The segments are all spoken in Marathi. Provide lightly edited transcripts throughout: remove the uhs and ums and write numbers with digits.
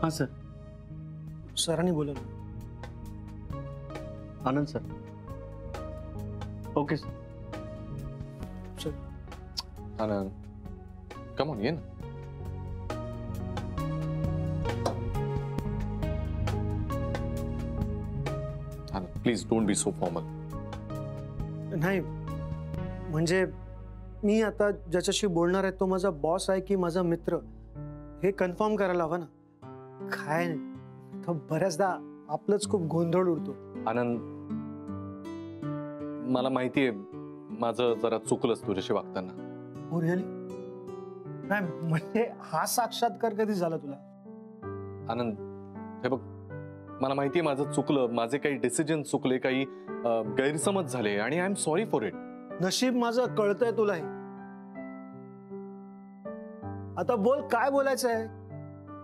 हाँ सर. सरांनी बोलवलं. Anand sir. Okay sir. Anand, come on, ये ना. Anand, please don't be so formal. नाही म्हणजे मी आता ज्याच्याशी बोलणार आहे तो माझा बॉस आहे की माझा मित्र हे कन्फर्म करायला हवं ना. काय तर बऱ्याचदा आपलंच खूप गोंधळ उडतो. आनंद, मला माहितीये माझं जरा चुकलंच तुझ्याशी वागताना. हो रिअली? नाही म्हणजे हा साक्षात्कार कधी झाला तुला? आनंद, हे बघ, मला माहितीये माझं चुकलं, माझे काही डिसिजन चुकले, काही गैरसमज झाले आणि I am sorry for it. नशीब माझं कळतंय तुला हे. आता बोल, काय बोलायचं आहे?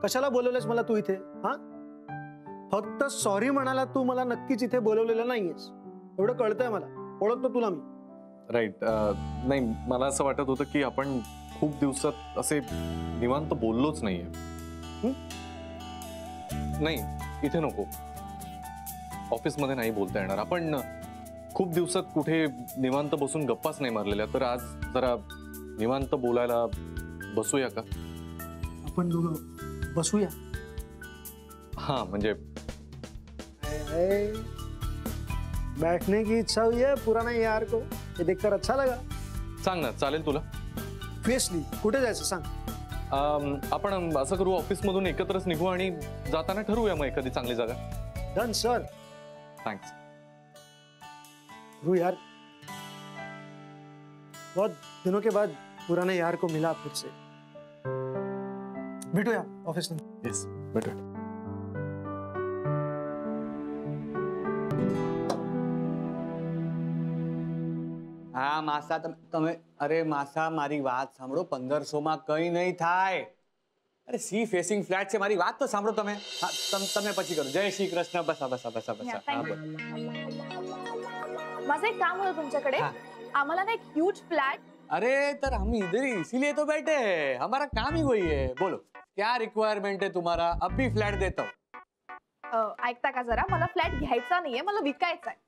कशाला बोलवलंयस मला तू इथे? हा, फक्त सॉरी म्हणाला तू मला नक्कीच इथे बोलवलेलं नाहीयेस एवढं कळतंय मला. ओळखतो तुला मी. राईट. नाही, मला असं वाटत होतं की आपण खूप दिवसात असे निवांत बोललोच नाहीये. नाही, इथे नको, ऑफिसमध्ये नाही बोलता येणार. आपण खूप दिवसात कुठे निवांत बसून गप्पाच नाही मारलेल्या, तर आज जरा निवांत बोलायला बसूया का? आपण दोघं बसूया. हाँ म्हणजे बैठने की इच्छा हुई है पुराना यार को, ये देखकर अच्छा लगा. सांग ना, चालेल तुला? फेसली कुठे जायचं सांग. आपण असं करू, ऑफिस मधून एकत्रच निघू आणि जाताना ठरवूया मग एखादी चांगली जागा. Done sir. थँक्स. रू यार, बहुत दिनों के बाद पुराने यार को मिला फिर से. भेटूया ऑफिस में. Yes, better. हाँ मासा, તમે અરે માસા મારી વાત સાંભળો. 1500 માં કઈ નહીં થાય. અરે સી ફેસિંગ ફ્લેટ છે, મારી વાત તો સાંભળો તમે. હા, તમે પછી કરો. જય શ્રી કૃષ્ણ. બસા બસા બસા બસા. माझं एक काम होतं तुमच्याकडे. आम्हाला ना एक ह्यूज फ्लॅट. अरे तर हम इधर ही इसीलिए तो बैठे हैं, हमारा काम ही वही है. बोलो क्या रिक्वायरमेंट है तुम्हारा? अभी फ्लैट देता हूँ. ऐकता का जरा, मला फ्लॅट घ्यायचा नाहीये, मला विकायचा आहे.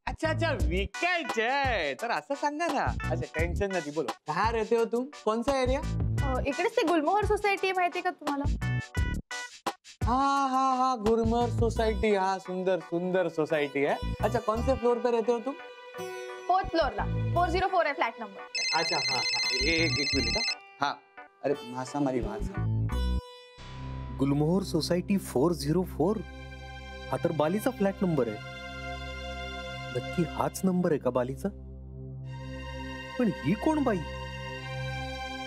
अच्छा अच्छा, विकायचंय तर असं सांगा ना. अच्छा, टेन्शन नाही. बोलो, कहाँ रहते हो तुम? कौन सा एरिया? इकडेच ते गुलमोहर सोसायटी आहे, माहिती का तुम्हाला? हाँ हाँ हाँ, गुलमोहर सोसाइटी. हाँ, सुंदर सुंदर सोसाइटी है. अच्छा, कौन से फ्लोर पे रहते हो तुम? 4th फ्लोअरला. 404 आहे फ्लॅट नंबर. अच्छा हाँ हाँ, एक मिनिट. हाँ, अरे मासा मारी बात सांग. गुलमोहर सोसायटी 404. हा तर बालीचा फ्लॅट नंबर आहे. नक्की हाच नंबर आहे का बालीचा? पण ही कोण बाई?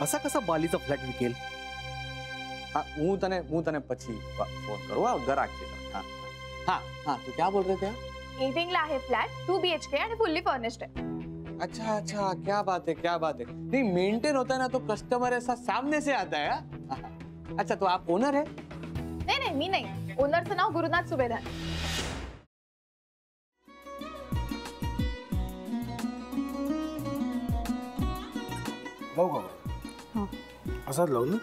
असा कसा बालीचा फ्लॅट विकेल? हाँ, હું તને પછી फोन करू. जरा हाँ हाँ हाँ, तू क्या बोल रहे थे? इव्हिंगला आहे फ्लॅट, 2 BHK आणि फुल्ली फर्निश्ड आहे. अच्छा अच्छा, क्या बात है क्या बात है. नहीं, मेंटेन होता है ना तो कस्टमर ऐसा सामने से आता है. हाँ? अच्छा, तो आप ओनर है? नाही नाही, मी नाही. ओनरचं नाव गुरुनाथ सुभेदार. लावू का? असाच लावू ना.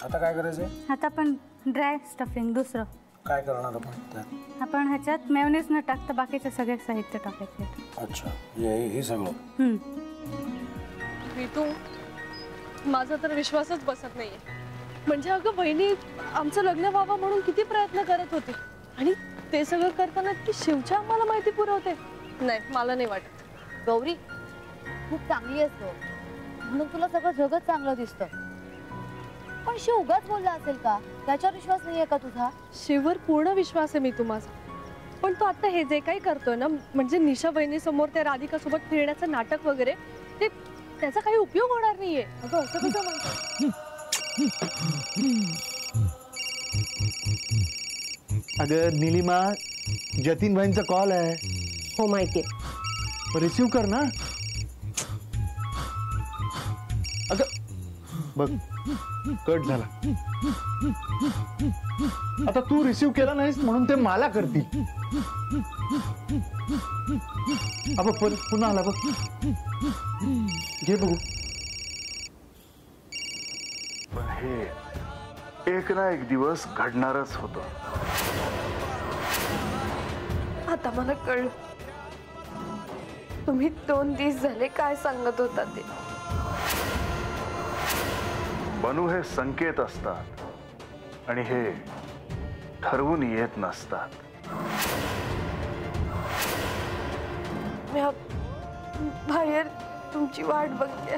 आता काय करायचंय? आता आपण ड्राय स्टफिंग दुसरं काय करणार आपण? आपण ह्याच्यात मेयोनीज न टाकता बाकीचे सगळे साहित्य टाकायचे. अच्छा, हे सगळं. ऋतू, माझा तर विश्वासच बसत नाहीये. म्हणजे अगं बहिणी आमचं लग्न व्हावं म्हणून किती प्रयत्न करत होती आणि ते सगळं करताना ती शिवच्या आम्हाला माहिती पुरवते. नाही, मला नाही वाटत. गौरी खूप चांगली असतो म्हणून तुला सगळं जगत चांगलं दिसतं, पण शिव उगाच बोलला असेल का? त्याच्यावर विश्वास नाहीये का तुझा? शिववर पूर्ण विश्वास आहे मी तुम्हाला, पण तो आता हे जे काही करतोय ना, म्हणजे निशा बहिणी समोर त्या राधिका सोबत फिरण्याचं नाटक वगैरे, ते त्याचा काही उपयोग होणार नाहीये. अगं असं कसं म्हणतो? अगं नीलिमा, जतीन भाईंचा कॉल आहे. हो माहितीये. रिसीव कर ना. अगं बघ, कट झाला. आता तू रिसीव्ह केला नाहीस म्हणून ते मला करतील. अब पुन्हा आला बघ. घे बघू. पण हे एक ना एक दिवस घडणारच होतं. आता मला कळलं तुम्ही 2 दिवस झाले काय सांगत होता ते. बनू हे संकेत असतात आणि हे ठरवून येत नसतात. मी बाहेर तुमची वाट बघते.